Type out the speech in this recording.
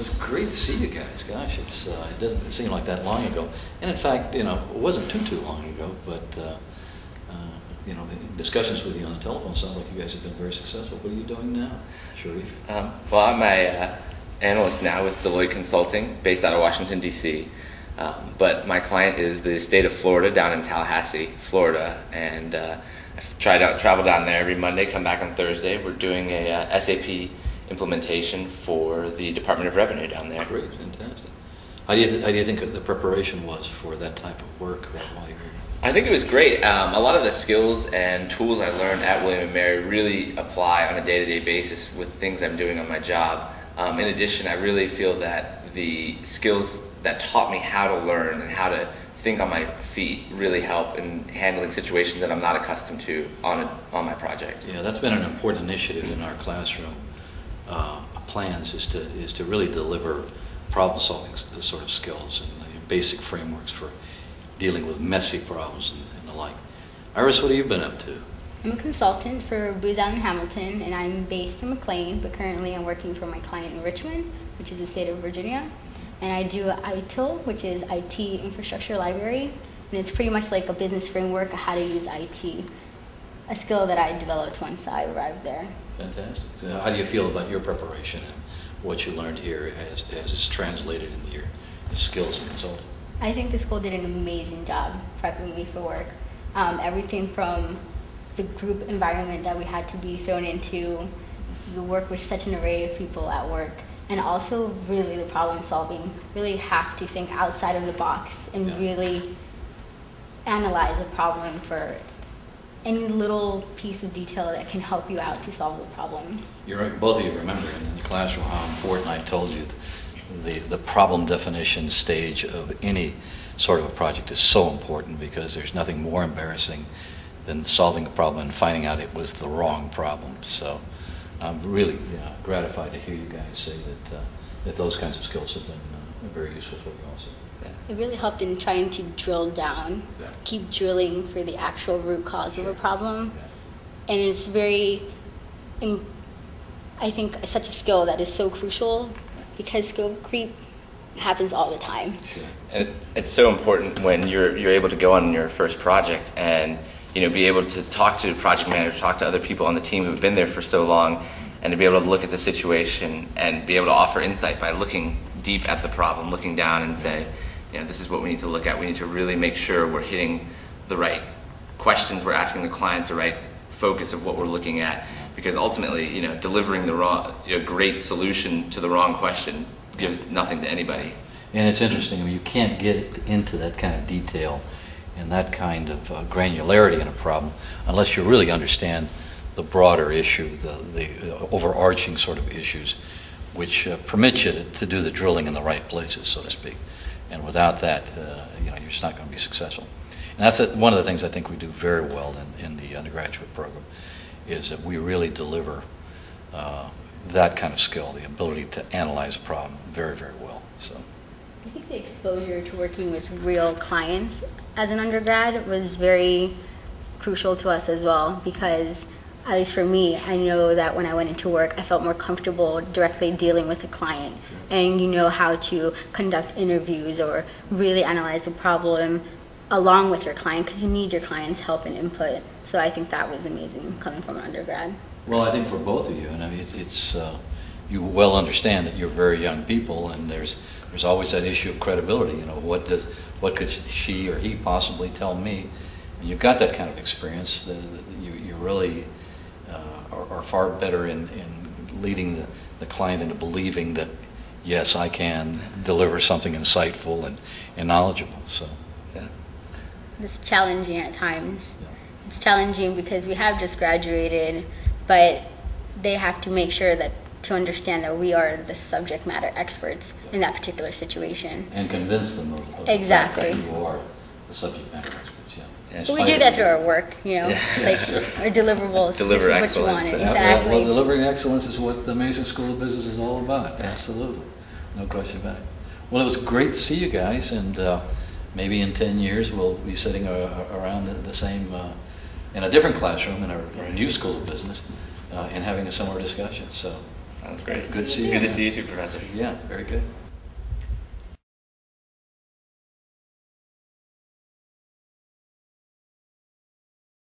it's great to see you guys. Gosh, it doesn't seem like that long ago. And in fact, it wasn't too long ago. But in discussions with you on the telephone, sounds like you guys have been very successful. What are you doing now, Sharif? Well, I'm an analyst now with Deloitte Consulting, based out of Washington, D.C. But my client is the state of Florida, down in Tallahassee, Florida, and I've travel down there every Monday, come back on Thursday. We're doing a SAP implementation for the Department of Revenue down there. Great, fantastic. How do you think the preparation was for that type of work while you were here? I think it was great. A lot of the skills and tools I learned at William & Mary really apply on a day-to-day basis with things I'm doing on my job. In addition, I really feel that the skills that taught me how to learn and how to think on my feet really help in handling situations that I'm not accustomed to on my project. Yeah, that's been an important initiative in our classroom plans is to really deliver problem-solving sort of skills and basic frameworks for dealing with messy problems and the like. Iris, what have you been up to? I'm a consultant for Booz Allen Hamilton, and I'm based in McLean, but currently I'm working for my client in Richmond, which is the state of Virginia. And I do ITIL, which is IT Infrastructure Library, and it's pretty much like a business framework of how to use IT, a skill that I developed once I arrived there. Fantastic. So how do you feel about your preparation and what you learned here as it's translated into your skills in consulting? I think the school did an amazing job prepping me for work. Everything from the group environment that we had to be thrown into, the work with such an array of people at work, and also really the problem solving. Really have to think outside of the box and really analyze a problem for any little piece of detail that can help you out to solve the problem. You're right. Both of you remember in the classroom how important I told you the problem definition stage of any sort of a project is so important, because there's nothing more embarrassing than solving a problem and finding out it was the wrong problem. So I'm really gratified to hear you guys say that those kinds of skills have been very useful for you also. It really helped in trying to drill down, keep drilling for the actual root cause of a problem. And it's very, I think, such a skill that is so crucial, because skill creep happens all the time. And it's so important when you're able to go on your first project and be able to talk to the project manager, talk to other people on the team who've been there for so long, and to be able to look at the situation and be able to offer insight by looking deep at the problem, looking down and say, this is what we need to look at. We need to really make sure we're hitting the right questions, we're asking the clients the right focus of what we're looking at, because ultimately, delivering the wrong, great solution to the wrong question gives nothing to anybody. And it's interesting, you can't get into that kind of detail and that kind of granularity in a problem unless you really understand the broader issue, the overarching sort of issues, which permit you to do the drilling in the right places, so to speak. And without that, you're just not going to be successful. And that's one of the things I think we do very well in the undergraduate program, is that we really deliver that kind of skill, the ability to analyze a problem very, very well. So I think the exposure to working with real clients as an undergrad was very crucial to us as well, because at least for me, I know that when I went into work, I felt more comfortable directly dealing with a client. And you know how to conduct interviews or really analyze a problem along with your client, because you need your client's help and input. So I think that was amazing coming from an undergrad. Well, I think for both of you, and I mean, it's you well understand that you're very young people, and there's always that issue of credibility. What could she or he possibly tell me? And you've got that kind of experience. You really are far better in leading the client into believing that, yes, I can deliver something insightful and knowledgeable. So, yeah. It's challenging at times. Yeah. It's challenging because we have just graduated, but they have to make sure to understand that we are the subject matter experts in that particular situation. And convince them of exactly the fact that you are the subject matter experts. So we do that through our work, our deliverables. Deliver this is excellence. What you wanted. Exactly. Well, delivering excellence is what the Mason School of Business is all about. Absolutely. No question about it. Well, it was great to see you guys, and maybe in 10 years we'll be sitting around the same, in a different classroom in our new School of Business, and having a similar discussion. So Sounds great. Good to see you. Good to see you too, Professor. Yeah, very good.